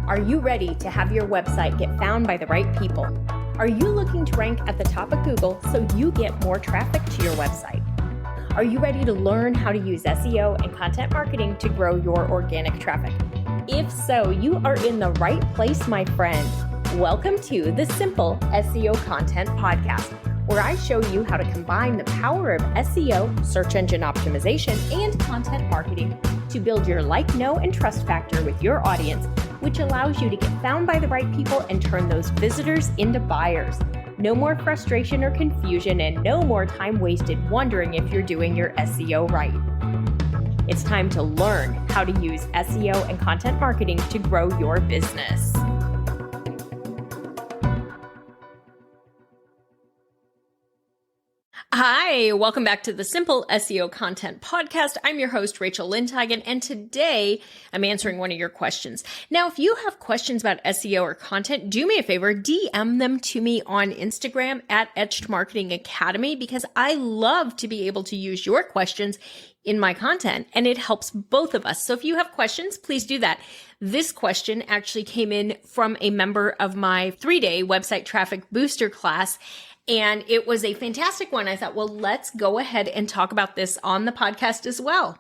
Are you ready to have your website get found by the right people? Are you looking to rank at the top of Google so you get more traffic to your website? Are you ready to learn how to use SEO and content marketing to grow your organic traffic? If so, you are in the right place, my friend. Welcome to the Simple SEO Content Podcast, where I show you how to combine the power of SEO, search engine optimization, and content marketing to build your like, know, and trust factor with your audience, which allows you to get found by the right people and turn those visitors into buyers. No more frustration or confusion, and no more time wasted wondering if you're doing your SEO right. It's time to learn how to use SEO and content marketing to grow your business. Hi, welcome back to the Simple SEO Content Podcast. I'm your host, Rachel Lindhagen, and today I'm answering one of your questions. Now, if you have questions about SEO or content, do me a favor, DM them to me on Instagram at Etched Marketing Academy, because I love to be able to use your questions in my content, and it helps both of us. So if you have questions, please do that. This question actually came in from a member of my 3-day website traffic booster class, and it was a fantastic one. I thought, well, let's go ahead and talk about this on the podcast as well.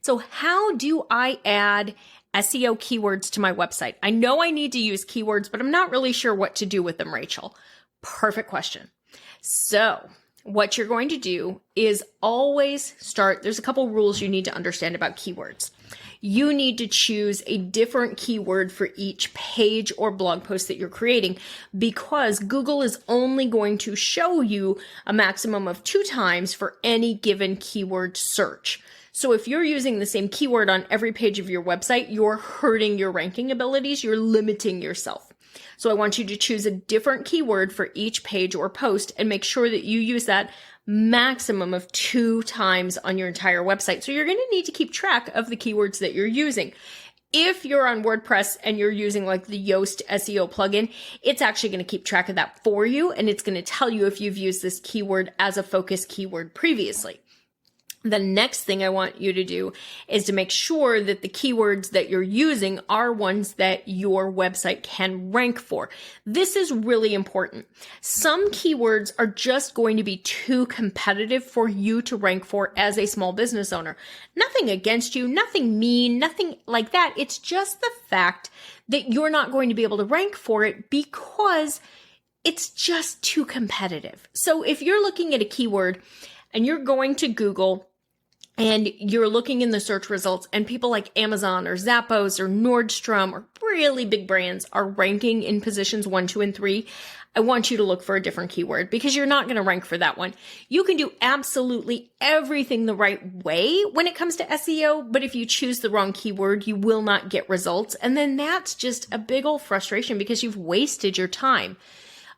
So how do I add SEO keywords to my website? I know I need to use keywords, but I'm not really sure what to do with them, Rachel. Perfect question. So what you're going to do is always start, there's a couple rules you need to understand about keywords. You need to choose a different keyword for each page or blog post that you're creating, because Google is only going to show you a maximum of 2 times for any given keyword search. So if you're using the same keyword on every page of your website, you're hurting your ranking abilities, you're limiting yourself. So I want you to choose a different keyword for each page or post and make sure that you use that maximum of 2 times on your entire website. So you're going to need to keep track of the keywords that you're using. If you're on WordPress and you're using like the Yoast SEO plugin, it's actually going to keep track of that for you, and it's going to tell you if you've used this keyword as a focus keyword previously. The next thing I want you to do is to make sure that the keywords that you're using are ones that your website can rank for. This is really important. Some keywords are just going to be too competitive for you to rank for as a small business owner. Nothing against you, nothing mean, nothing like that. It's just the fact that you're not going to be able to rank for it because it's just too competitive. So if you're looking at a keyword and you're going to Google and you're looking in the search results and people like Amazon or Zappos or Nordstrom or really big brands are ranking in positions 1, 2, and 3, I want you to look for a different keyword because you're not going to rank for that one. You can do absolutely everything the right way when it comes to SEO, but if you choose the wrong keyword, you will not get results. And then that's just a big old frustration because you've wasted your time.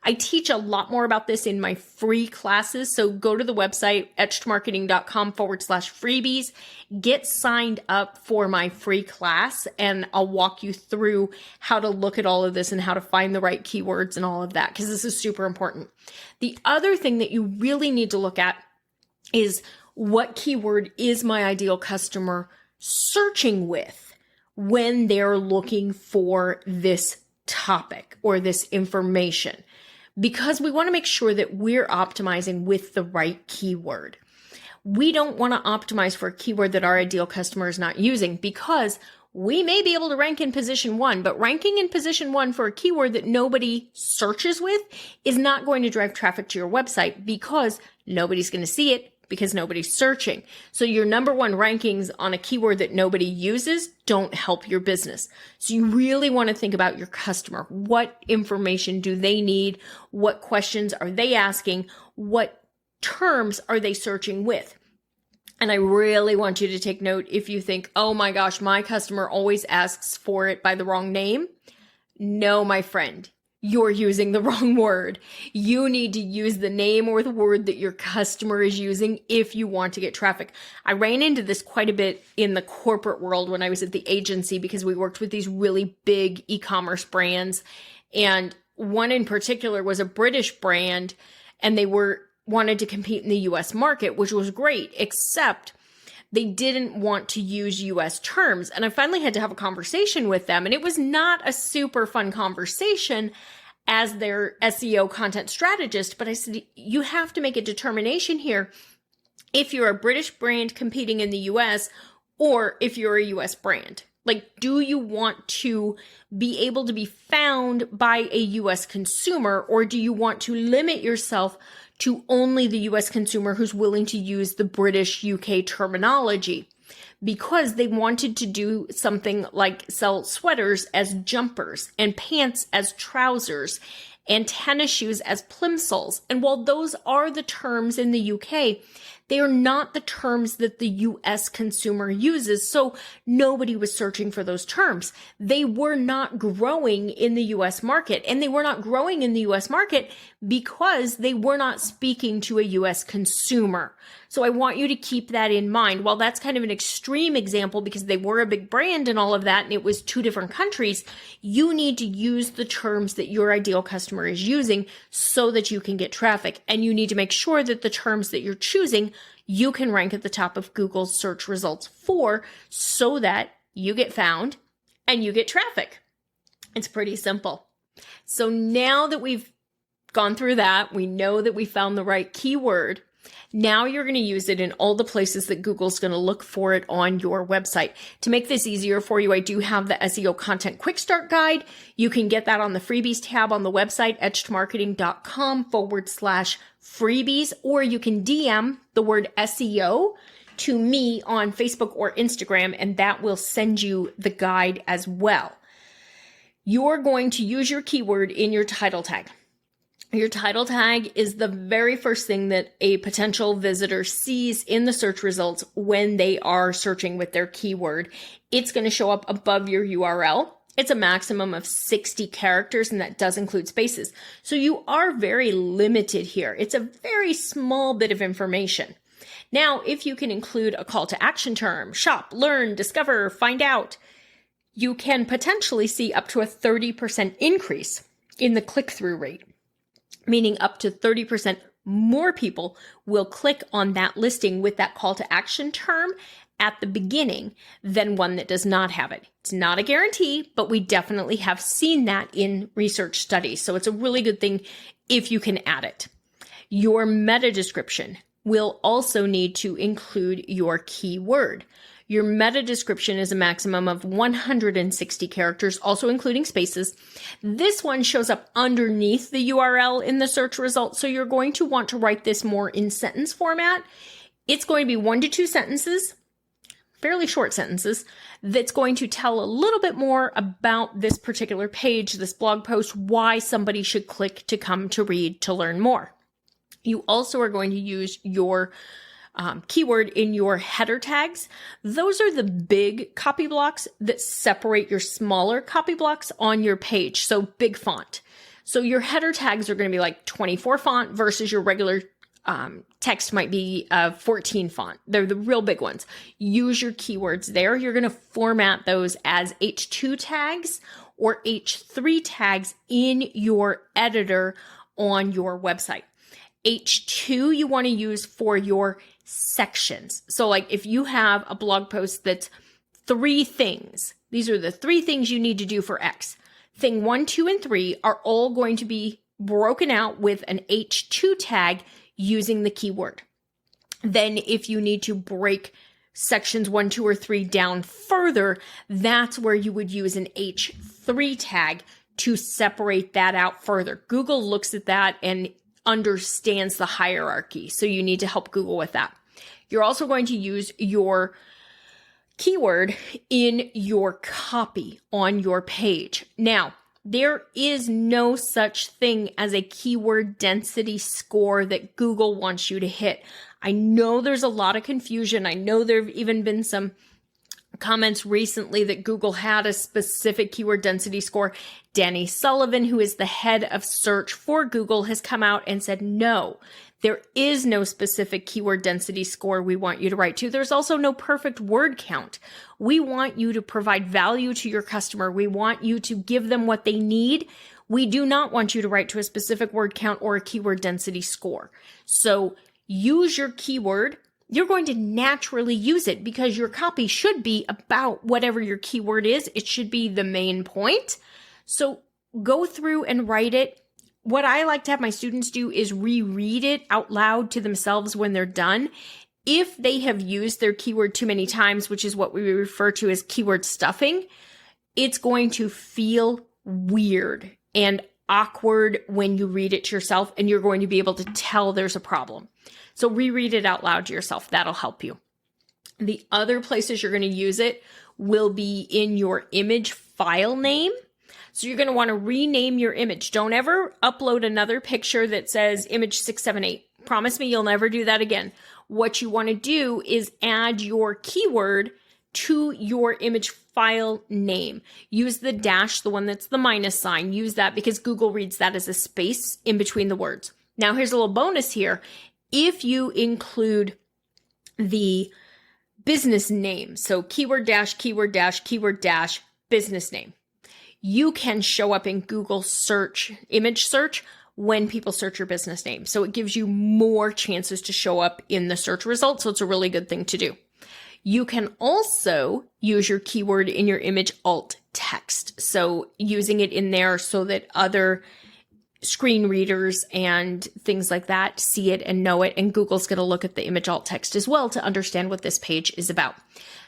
I teach a lot more about this in my free classes. So go to the website, etchedmarketing.com/freebies, get signed up for my free class, and I'll walk you through how to look at all of this and how to find the right keywords and all of that, because this is super important. The other thing that you really need to look at is what keyword is my ideal customer searching with when they're looking for this topic or this information, because we want to make sure that we're optimizing with the right keyword. We don't want to optimize for a keyword that our ideal customer is not using, because we may be able to rank in position 1, but ranking in position 1 for a keyword that nobody searches with is not going to drive traffic to your website because nobody's going to see it, because nobody's searching. So your number 1 rankings on a keyword that nobody uses don't help your business. So you really want to think about your customer. What information do they need? What questions are they asking? What terms are they searching with? And I really want you to take note if you think, oh my gosh, my customer always asks for it by the wrong name. No, my friend. You're using the wrong word. You need to use the name or the word that your customer is using if you want to get traffic. I ran into this quite a bit in the corporate world when I was at the agency, because we worked with these really big e-commerce brands. And one in particular was a British brand, and they wanted to compete in the US market, which was great, except They didn't want to use US terms. And I finally had to have a conversation with them. And it was not a super fun conversation as their SEO content strategist. But I said, you have to make a determination here if you're a British brand competing in the US or if you're a US brand. Like, do you want to be able to be found by a US consumer, or do you want to limit yourself to only the US consumer who's willing to use the British UK terminology? Because they wanted to do something like sell sweaters as jumpers and pants as trousers and tennis shoes as plimsolls. And while those are the terms in the UK, they are not the terms that the US consumer uses. So nobody was searching for those terms. They were not growing in the US market, and they were not growing in the US market because they were not speaking to a US consumer. So I want you to keep that in mind. While that's kind of an extreme example because they were a big brand and all of that, and it was 2 different countries, you need to use the terms that your ideal customer is using so that you can get traffic. And you need to make sure that the terms that you're choosing, you can rank at the top of Google's search results for, so that you get found and you get traffic. It's pretty simple. So now that we've gone through that, we know that we found the right keyword. Now you're going to use it in all the places that Google's going to look for it on your website. To make this easier for you, I do have the SEO Content Quick Start Guide. You can get that on the freebies tab on the website, etchedmarketing.com/freebies, or you can DM the word SEO to me on Facebook or Instagram, and that will send you the guide as well. You're going to use your keyword in your title tag. Your title tag is the very first thing that a potential visitor sees in the search results when they are searching with their keyword. It's going to show up above your URL. It's a maximum of 60 characters, and that does include spaces. So you are very limited here. It's a very small bit of information. Now, if you can include a call to action term, shop, learn, discover, find out, you can potentially see up to a 30% increase in the click-through rate, meaning up to 30% more people will click on that listing with that call to action term at the beginning than one that does not have it. It's not a guarantee, but we definitely have seen that in research studies. So it's a really good thing if you can add it. Your meta description will also need to include your keyword. Your meta description is a maximum of 160 characters, also including spaces. This one shows up underneath the URL in the search results, so you're going to want to write this more in sentence format. It's going to be 1 to 2 sentences, fairly short sentences, that's going to tell a little bit more about this particular page, this blog post, why somebody should click to come to read, to learn more. You also are going to use your keyword in your header tags. Those are the big copy blocks that separate your smaller copy blocks on your page. So big font. So your header tags are going to be like 24 font versus your regular text might be 14 font. They're the real big ones. Use your keywords there. You're going to format those as H2 tags or H3 tags in your editor on your website. H2 you want to use for your sections. So like if you have a blog post that's 3 things, these are the 3 things you need to do for X. Thing 1, 2, and 3 are all going to be broken out with an H2 tag using the keyword. Then if you need to break sections 1, 2, or 3 down further, that's where you would use an H3 tag to separate that out further. Google looks at that and understands the hierarchy. So you need to help Google with that. You're also going to use your keyword in your copy on your page. Now, there is no such thing as a keyword density score that Google wants you to hit. I know there's a lot of confusion. I know there have even been some comments recently that Google had a specific keyword density score. Danny Sullivan, who is the head of search for Google, has come out and said, no, there is no specific keyword density score we want you to write to. There's also no perfect word count. We want you to provide value to your customer. We want you to give them what they need. We do not want you to write to a specific word count or a keyword density score. So use your keyword you're going to naturally use it because your copy should be about whatever your keyword is. It should be the main point. So go through and write it. What I like to have my students do is reread it out loud to themselves when they're done. If they have used their keyword too many times, which is what we refer to as keyword stuffing, it's going to feel weird and awkward when you read it to yourself, and you're going to be able to tell there's a problem. So reread it out loud to yourself. That'll help you. The other places you're going to use it will be in your image file name. So you're going to want to rename your image. Don't ever upload another picture that says image 678. Promise me you'll never do that again. What you want to do is add your keyword to your image file name. Use the dash, the one that's the minus sign. Use that because Google reads that as a space in between the words. Now here's a little bonus here. If you include the business name, so keyword dash, business name, you can show up in Google search, image search, when people search your business name. So it gives you more chances to show up in the search results. So it's a really good thing to do. You can also use your keyword in your image alt text. So using it in there so that other screen readers and things like that see it and know it. And Google's going to look at the image alt text as well to understand what this page is about.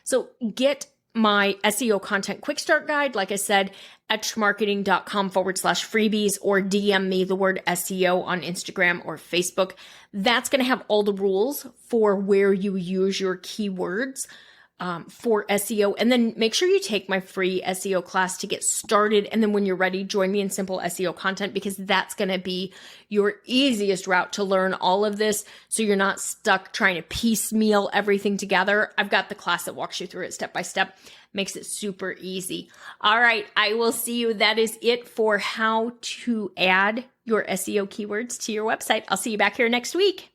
So get my SEO content quick start guide, like I said, etchedmarketing.com/freebies, or DM me the word SEO on Instagram or Facebook. That's going to have all the rules for where you use your keywords for SEO. And then make sure you take my free SEO class to get started. And then when you're ready, join me in Simple SEO Content, because that's going to be your easiest route to learn all of this. So you're not stuck trying to piecemeal everything together. I've got the class that walks you through it step by step, makes it super easy. All right, I will see you. That is it for how to add your SEO keywords to your website. I'll see you back here next week.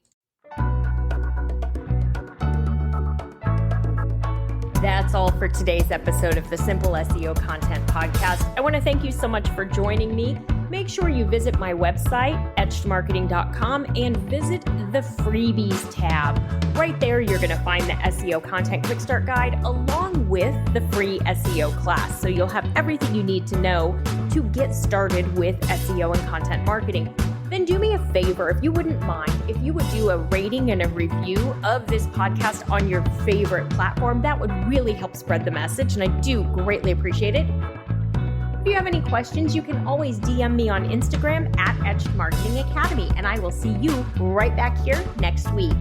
That's all for today's episode of the Simple SEO Content Podcast. I want to thank you so much for joining me. Make sure you visit my website, etchedmarketing.com, and visit the freebies tab. Right there, you're going to find the SEO Content Quick Start Guide along with the free SEO class. So you'll have everything you need to know to get started with SEO and content marketing. Then do me a favor, if you wouldn't mind, if you would do a rating and a review of this podcast on your favorite platform. That would really help spread the message, and I do greatly appreciate it. If you have any questions, you can always DM me on Instagram at Etched Marketing Academy, and I will see you right back here next week.